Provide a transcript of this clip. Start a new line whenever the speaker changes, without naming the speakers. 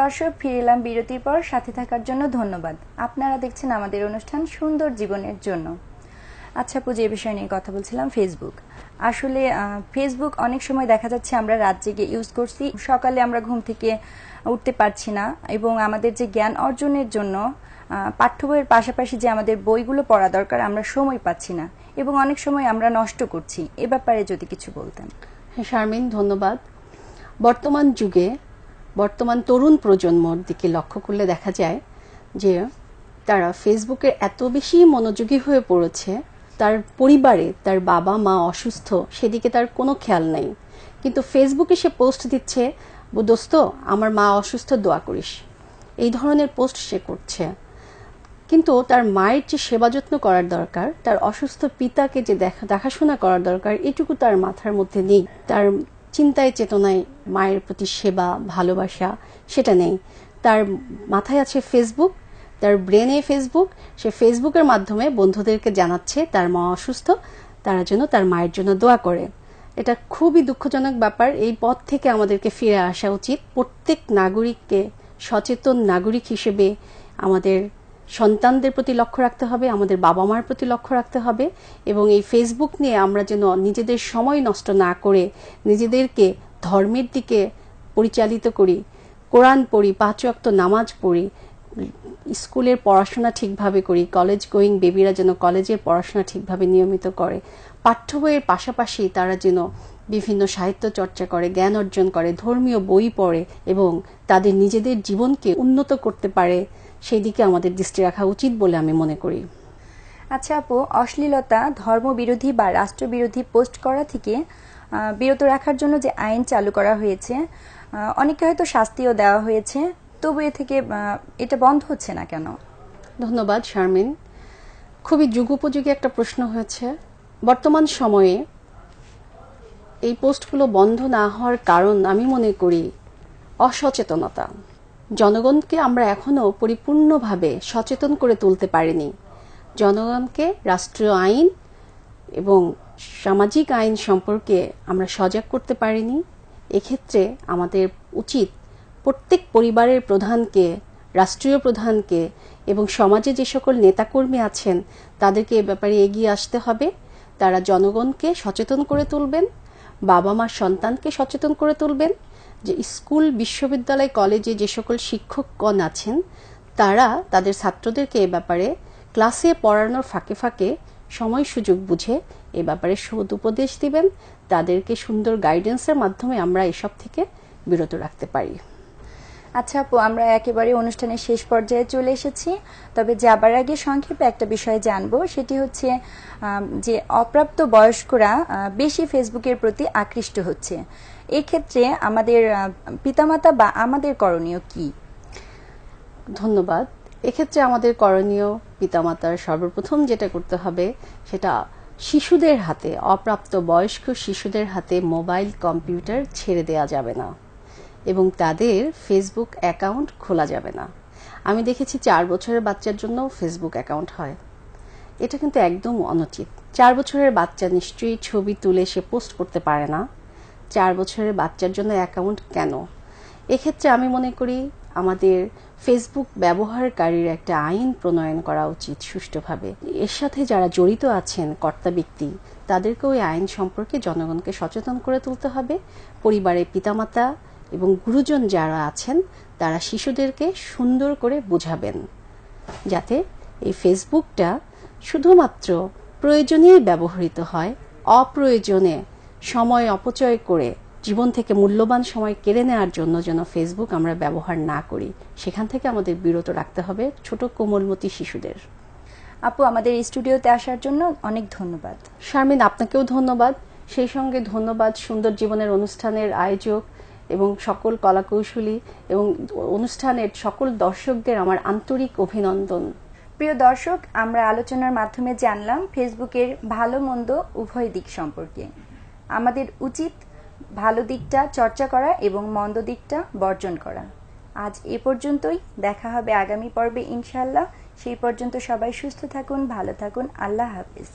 দর্শক, ফিরে এলাম বিরতির পর। সাথে থাকার জন্য ধন্যবাদ। আপনারা দেখছেন আমাদের অনুষ্ঠান সুন্দর জীবনের জন্য। আচ্ছা আপু, যে বিষয় নিয়ে কথা বলছিলাম, ফেসবুক। আসলে ফেসবুক অনেক সময় দেখা যাচ্ছে আমরা রাত জেগে ইউজ করছি, সকালে আমরা ঘুম থেকে উঠতে পারছি না, এবং আমাদের যে জ্ঞান অর্জনের জন্য পাঠ্য বইয়ের পাশাপাশি যে আমাদের বইগুলো পড়া দরকার, আমরা সময় পাচ্ছি না, এবং অনেক সময় আমরা নষ্ট করছি। এ ব্যাপারে যদি কিছু বলতেন।
হ্যাঁ শারমিন, ধন্যবাদ। বর্তমান যুগে বর্তমান তরুণ প্রজন্মর দিকে লক্ষ্য করলে দেখা যায় যে তারা ফেসবুকে এত বেশি মনোযোগী হয়ে পড়েছে, তার পরিবারে তার বাবা মা অসুস্থ সেদিকে তার কোনো খেয়াল নেই, কিন্তু ফেসবুকে সে পোস্ট দিচ্ছে, দোস্ত আমার মা অসুস্থ, দোয়া করিস, এই ধরনের পোস্ট সে করছে। কিন্তু তার মায়ের যে সেবা যত্ন করার দরকার, তার অসুস্থ পিতাকে যে দেখাশোনা করার দরকার, এটুকু তার মাথার মধ্যে নেই। তার চিন্তায় চেতনায় মায়ের প্রতি সেবা ভালোবাসা সেটা নেই। তার মাথায় আছে ফেসবুক, তার ব্রেনে ফেসবুক। সে ফেসবুকের মাধ্যমে বন্ধুদেরকে জানাচ্ছে তার মা অসুস্থ, তারা যেন তার মায়ের জন্য দোয়া করে। এটা খুবই দুঃখজনক ব্যাপার। এই পথ থেকে আমাদেরকে ফিরে আসা উচিত। প্রত্যেক নাগরিককে সচেতন নাগরিক হিসেবে আমাদের সন্তানদের প্রতি লক্ষ্য রাখতে হবে, আমাদের বাবা মার প্রতি লক্ষ্য রাখতে হবে, এবং এই ফেসবুক নিয়ে আমরা যেন নিজেদের সময় নষ্ট না করে নিজেদেরকে ধর্মের দিকে পরিচালিত করি, কোরআন পড়ি, 5 ওয়াক্ত নামাজ পড়ি, স্কুলের পড়াশোনা ঠিকভাবে করি, কলেজ গোয়িং বেবিরা যেন কলেজের পড়াশোনা ঠিকভাবে নিয়মিত করে, পাঠ্য বইয়ের পাশাপাশি তারা যেন বিভিন্ন সাহিত্য চর্চা করে, জ্ঞান অর্জন করে, ধর্মীয় বই পড়ে এবং তাদের নিজেদের জীবনকে উন্নত করতে পারে, সেই দিকে আমাদের দৃষ্টি রাখা উচিত বলে আমি মনে করি।
আচ্ছা আপু, অশ্লীলতা, ধর্মবিরোধী বা রাষ্ট্রবিরোধী পোস্ট করা থেকে বিরত রাখার জন্য যে আইন চালু করা হয়েছে, অনেকে হয়তো শাস্তিও দেওয়া হয়েছে, তবু এ থেকে এটা বন্ধ হচ্ছে না কেন?
ধন্যবাদ শারমিন, খুবই যুগোপযোগী একটা প্রশ্ন হয়েছে। বর্তমান সময়ে এই পোস্টগুলো বন্ধ না হওয়ার কারণ আমি মনে করি অসচেতনতা। জনগণকে আমরা এখনো পরিপূর্ণভাবে সচেতন করে তুলতে পারিনি। জনগণকে রাষ্ট্রীয় আইন এবং সামাজিক আইন সম্পর্কে আমরা সজাগ করতে পারিনি। এক্ষেত্রে আমাদের উচিত প্রত্যেক পরিবারের প্রধানকে, রাষ্ট্রীয় প্রধানকে এবং সমাজে যে সকল নেতাকর্মী আছেন তাদেরকে এ ব্যাপারে এগিয়ে আসতে হবে। তারা জনগণকে সচেতন করে তুলবেন, বাবা মার সন্তানকে সচেতন করে তুলবেন, যে স্কুল বিশ্ববিদ্যালয় কলেজে যে সকল শিক্ষকগণ আছেন তারা তাদের ছাত্রদেরকে এ ব্যাপারে ক্লাসে পড়ানোর ফাঁকে ফাঁকে সময় সুযোগ বুঝে এ ব্যাপারে সদুপদেশ দিবেন। তাদেরকে সুন্দর গাইডেন্সের মাধ্যমে আমরা এসব থেকে বিরত রাখতে পারি।
আচ্ছা আপু, আমরা একেবারে অনুষ্ঠানের শেষ পর্যায়ে চলে এসেছি। তবে যাবার আগে সংক্ষেপে একটা বিষয় জানবো, সেটি হচ্ছে যে অপ্রাপ্ত বয়স্করা বেশি ফেসবুকের প্রতি আকৃষ্ট হচ্ছে। এক্ষেত্রে আমাদের পিতামাতা বা আমাদের করণীয় কি?
ধন্যবাদ। এক্ষেত্রে আমাদের করণীয়, পিতামাতার সর্বপ্রথম যেটা করতে হবে সেটা শিশুদের হাতে, অপ্রাপ্ত বয়স্ক শিশুদের হাতে মোবাইল কম্পিউটার ছেড়ে দেওয়া যাবে না এবং তাদের ফেসবুক অ্যাকাউন্ট খোলা যাবে না। আমি দেখেছি 4 বছরের বাচ্চার জন্য ফেসবুক অ্যাকাউন্ট হয়। এটা কিন্তু একদম অনুচিত। 4 বছরের বাচ্চা নিশ্চয়ই ছবি তুলে সে পোস্ট করতে পারে না। 4 বছরের বাচ্চার জন্য অ্যাকাউন্ট কেন? এক্ষেত্রে আমি মনে করি আমাদের ফেসবুক ব্যবহারকারীর একটা আইন প্রণয়ন করা উচিত সুষ্ঠুভাবে। এর সাথে যারা জড়িত আছেন কর্তা ব্যক্তি, তাদেরকে ওই আইন সম্পর্কে জনগণকে সচেতন করে তুলতে হবে। পরিবারের পিতামাতা এবং গুরুজন যারা আছেন তারা শিশুদেরকে সুন্দর করে বোঝাবেন, যাতে এই ফেসবুকটা শুধুমাত্র প্রয়োজনেই ব্যবহৃত হয়, অপ্রয়োজনে সময় অপচয় করে জীবন থেকে মূল্যবান সময় কেড়ে নেওয়ার জন্য যেন ফেসবুক আমরা ব্যবহার না করি। সেখান থেকে আমাদের বিরত রাখতে হবে ছোট কোমলমতি শিশুদের।
আপু, আমাদের স্টুডিওতে আসার জন্য অনেক ধন্যবাদ।
শারমিন, আপনাকেও ধন্যবাদ। সেই সঙ্গে ধন্যবাদ সুন্দর জীবনের অনুষ্ঠানের আয়োজক এবং সকল কলাকৌশলী এবং অনুষ্ঠানের সকল দর্শকদের আমার আন্তরিক অভিনন্দন।
প্রিয় দর্শক, আমরা আলোচনার মাধ্যমে জানলাম ফেসবুকের ভালো মন্দ উভয় দিক সম্পর্কে। আমাদের উচিত ভালো দিকটা চর্চা করা এবং মন্দ দিকটা বর্জন করা। আজ এ পর্যন্তই, দেখা হবে আগামী পর্বে ইনশাআল্লাহ। সেই পর্যন্ত সবাই সুস্থ থাকুন, ভালো থাকুন। আল্লাহ হাফেজ।